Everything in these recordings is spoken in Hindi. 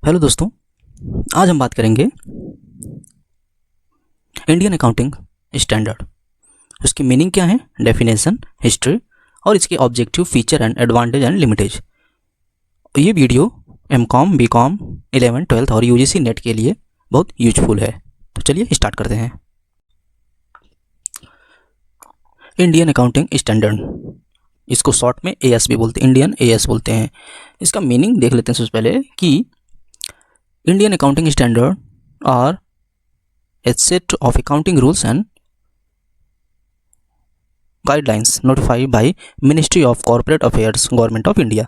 हेलो दोस्तों, आज हम बात करेंगे इंडियन अकाउंटिंग स्टैंडर्ड। उसकी मीनिंग क्या है, डेफिनेशन, हिस्ट्री और इसके objective, feature and advantage and limitations. ये वीडियो एमकॉम, बीकॉम, 11, 12 और यूजीसी नेट के लिए बहुत यूजफुल है। तो चलिए स्टार्ट करते हैं। इंडियन अकाउंटिंग स्टैंडर्ड, इसको शॉर्ट में एएस भी बोलते हैं, इंडियन एएस बोलते हैं। इसका मीनिंग देख लेते हैं सबसे पहले कि Indian accounting standard are a set of accounting rules and guidelines notified by Ministry of Corporate Affairs, Government of India।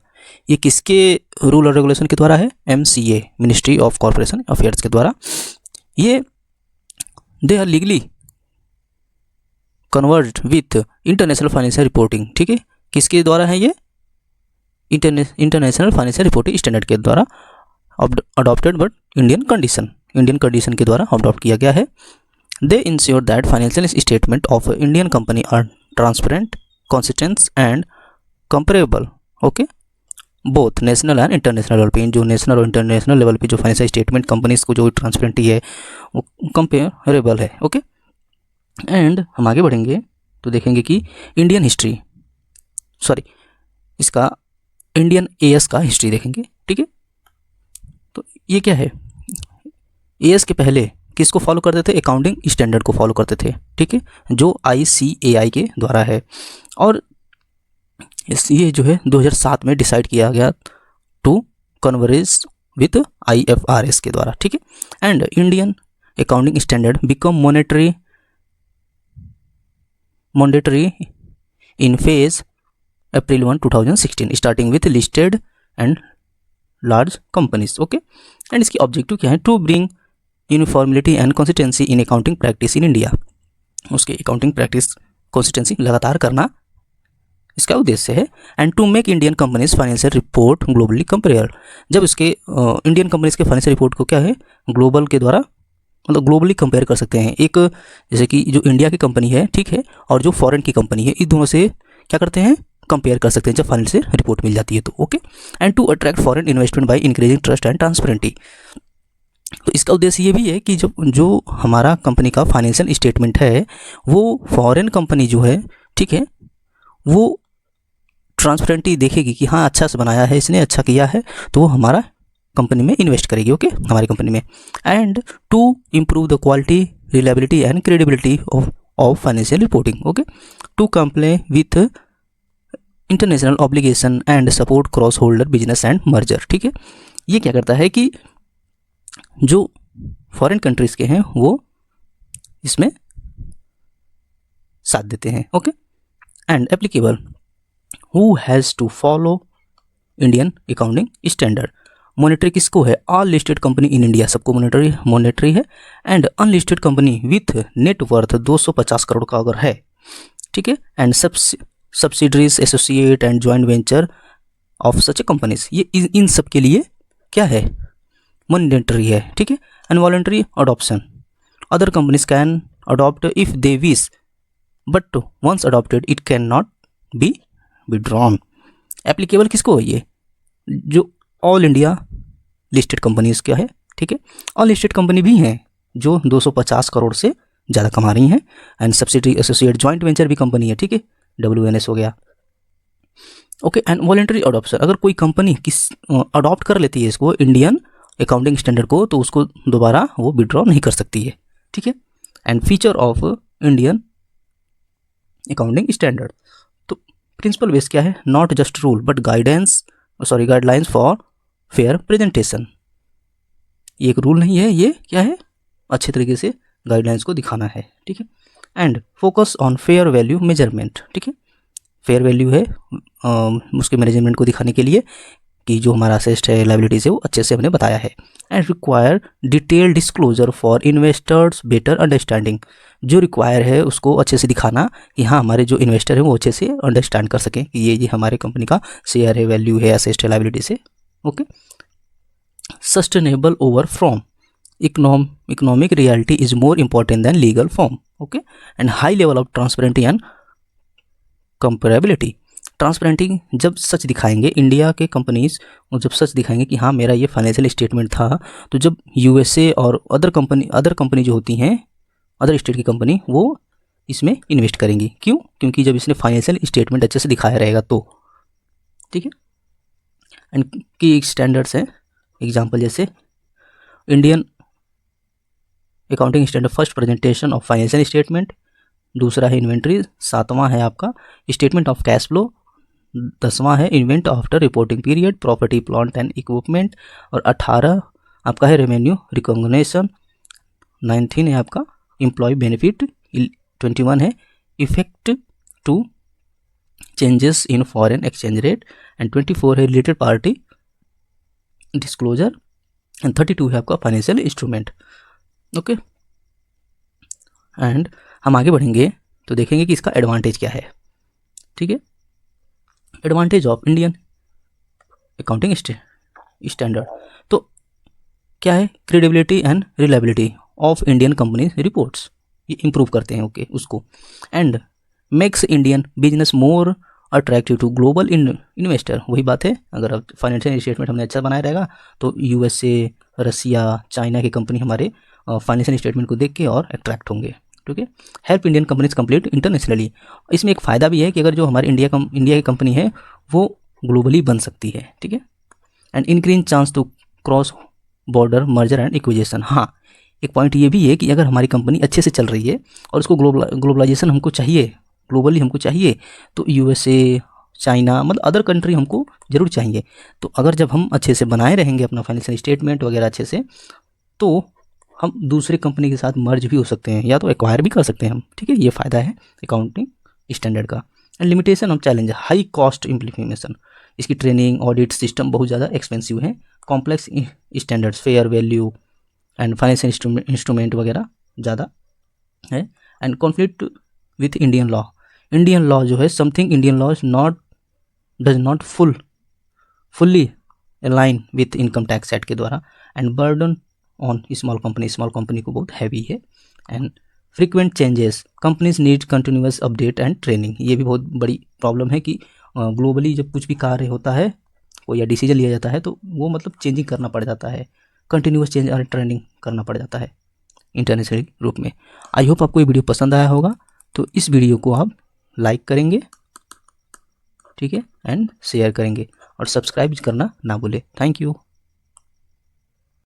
ये किसके रूल और रेगुलेशन के द्वारा है? MCA, ministry of corporation affairs के द्वारा। ये they are legally convert with international financial reporting. ठीक है, किसके द्वारा है ये? इंटरनेशनल फाइनेंशियल रिपोर्टिंग स्टैंडर्ड के द्वारा अडॉप्टेड बट इंडियन कंडीशन के द्वारा अडॉप्ट किया गया है। They ensure that financial statement of Indian company are transparent, consistent and comparable. Okay, both national and international level पे, जो नेशनल और इंटरनेशनल लेवल पे जो फाइनेंशियल स्टेटमेंट कंपनीज को जो ट्रांसपेरेंटी है वो कंपेरेबल है। ओके, एंड हम आगे बढ़ेंगे तो देखेंगे कि इंडियन हिस्ट्री, इसका इंडियन एएस का हिस्ट्री देखेंगे। ठीक है, तो ये क्या है? एएस के पहले किसको फॉलो करते थे? अकाउंटिंग स्टैंडर्ड को फॉलो करते थे। ठीक है, जो ICAI के द्वारा है, और ये जो है 2007 में डिसाइड किया गया टू कन्वर्ज विथ IFRS के द्वारा। ठीक है, and Indian accounting standard become mandatory in phase April 1, 2016, starting with listed and large companies. Okay, and इसकी ऑब्जेक्टिव क्या है? To bring uniformity and consistency in accounting practice in India. उसके अकाउंटिंग प्रैक्टिस कंसिस्टेंसी लगातार करना इसका उद्देश्य है। And to make Indian companies financial report globally compare. जब इसके इंडियन कंपनीज के फाइनेंशियल रिपोर्ट को क्या है, ग्लोबल के द्वारा मतलब ग्लोबली कंपेयर कर सकते हैं। एक जैसे कि जो इंडिया की कंपनी है, ठीक है, और जो फॉरेन की कंपनी है, इन दोनों से क्या करते हैं, कंपेयर कर सकते हैं जब फाइनेंशियल रिपोर्ट मिल जाती है तो। Okay, and to attract foreign investment by increasing trust and transparency. तो इसका उद्देश्य ये भी है कि जो हमारा कंपनी का फाइनेंशियल स्टेटमेंट है वो फॉरेन कंपनी जो है, ठीक है, वो ट्रांसपेरेंटी देखेगी कि हाँ अच्छा से बनाया है इसने, अच्छा किया है, तो वो हमारा कंपनी में इन्वेस्ट करेगी। ओके, हमारी कंपनी में। And to improve the quality, reliability and credibility of financial reporting. Okay, to comply with international obligation and support cross holder business and merger. ठीक है, ये क्या करता है कि जो फॉरेन कंट्रीज के हैं वो इसमें साथ देते हैं। ओके, and applicable who has to follow Indian accounting standard. Monetary किसको है? All listed company in India, सबको मॉनेटरी है। And unlisted company with net worth 250 crore का अगर है, ठीक है, and subsidiaries, associate and joint venture of such companies, ये इन सब के लिए क्या है, मैंडेटरी है। ठीक है, and voluntary adoption, other companies can adopt if they wish but once adopted it can not be withdrawn. Applicable किसको है? ये जो ऑल इंडिया लिस्टेड कंपनीज क्या है। ठीक है, ऑल लिस्टेड कंपनी भी हैं जो 250 करोड़ से ज़्यादा कमा रही हैं, and subsidiary, associate, joint venture भी कंपनी है। ठीक है, WNS हो गया। ओके, एंड वॉलंटरी अडॉप्शन, अगर कोई कंपनी अडॉप्ट कर लेती है इसको, इंडियन अकाउंटिंग स्टैंडर्ड को, तो उसको दोबारा वो विड्रॉ नहीं कर सकती है। ठीक है, and feature of Indian accounting standard, तो प्रिंसिपल बेस क्या है? Not just rule but guidelines for fair presentation. ये एक रूल नहीं है, ये क्या है, अच्छे तरीके से गाइडलाइंस को दिखाना है। ठीक है, and focus on fair value measurement. ठीक है, फेयर वैल्यू है उसके मैनेजमेंट को दिखाने के लिए कि जो हमारा असेस्ट है, लाइबिलिटीज है, वो अच्छे से हमने बताया है। And require detail disclosure for investors better understanding, जो रिक्वायर है उसको अच्छे से दिखाना कि हाँ हमारे जो इन्वेस्टर हैं वो अच्छे से अंडरस्टैंड कर सकें कि ये हमारे कंपनी का शेयर है, वैल्यू है, असेस्ट है, लाइबिलिटीज है। Okay, sustainable over from economic reality is more important than legal form. Okay, and high level of transparency and comparability, ट्रांसपेरेंटिंग जब सच दिखाएंगे, इंडिया के कंपनीज जब सच दिखाएंगे कि हाँ मेरा ये फाइनेंशियल स्टेटमेंट था, तो जब यूएसए और अदर कंपनी जो होती हैं, अदर स्टेट की कंपनी, वो इसमें इन्वेस्ट करेंगी। क्यों? क्योंकि जब इसने फाइनेंशियल स्टेटमेंट अच्छे से दिखाया रहेगा तो। ठीक है। एंड की स्टैंडर्ड्स हैं, एग्जाम्पल जैसे Indian accounting standard first presentation of financial statement, दूसरा है इन्वेंट्री, सातवां है आपका स्टेटमेंट ऑफ कैश फ्लो, 10वां है event after reporting period, property plant and equipment, और 18 आपका है रेवेन्यू रिकॉग्निशन, 19 है आपका एम्प्लॉय बेनिफिट, 21 है effect to changes in foreign exchange rate, and 24 है रिलेटेड पार्टी डिस्क्लोजर, एंड 32 है आपका फाइनेंशियल इंस्ट्रूमेंट। ओके। एंड हम आगे बढ़ेंगे तो देखेंगे कि इसका एडवांटेज क्या है। ठीक है। Advantage of Indian accounting standard, तो क्या है? Credibility and reliability of Indian company reports, ये इंप्रूव करते हैं। ओके उसको। And makes Indian business more attractive to global investor. वही बात है, अगर अब फाइनेंशियल स्टेटमेंट हमने अच्छा बनाया रहेगा तो यूएसए, रसिया, चाइना की कंपनी हमारे फाइनेंशियल स्टेटमेंट को देख के और अट्रैक्ट होंगे। ठीक है। Help Indian companies complete internationally, इसमें एक फ़ायदा भी है कि अगर जो हमारे इंडिया की कंपनी है वो ग्लोबली बन सकती है। ठीक है। And increase chance to cross border merger and acquisition. हाँ, एक पॉइंट ये भी है कि अगर हमारी कंपनी अच्छे से चल रही है और उसको ग्लोबलाइजेशन हमको चाहिए, ग्लोबली हमको चाहिए, तो यूएसए, चाइना, मतलब अदर कंट्री हमको ज़रूर चाहिए। तो अगर जब हम अच्छे से बनाए रहेंगे अपना फाइनेंशियल स्टेटमेंट वगैरह अच्छे से, तो हम दूसरी कंपनी के साथ मर्ज भी हो सकते हैं या तो एक्वायर भी कर सकते हैं हम। ठीक है। ये फ़ायदा है अकाउंटिंग स्टैंडर्ड का। And limitation of challenge, high cost implementation, इसकी ट्रेनिंग ऑडिट सिस्टम बहुत ज़्यादा एक्सपेंसिव है, complex standards, fair value and financial instrument वगैरह ज़्यादा है। And conflict with Indian law, Indian law जो है something Indian law does not fully align with income tax act के द्वारा, and burden on small company को बहुत हैवी है। And frequent changes, companies need continuous update and training, ये भी बहुत बड़ी प्रॉब्लम है कि ग्लोबली जब कुछ भी कार्य होता है कोई या डिसीजन लिया जाता है तो वो मतलब चेंजिंग करना पड़ जाता है, कंटिन्यूस चेंज और ट्रेनिंग करना पड़ जाता है इंटरनेशनल रूप में। आई होप आपको ये वीडियो पसंद आया होगा, तो इस वीडियो को आप लाइक करेंगे, ठीक है, एंड शेयर करेंगे और सब्सक्राइब करना ना भूलें। Thank you.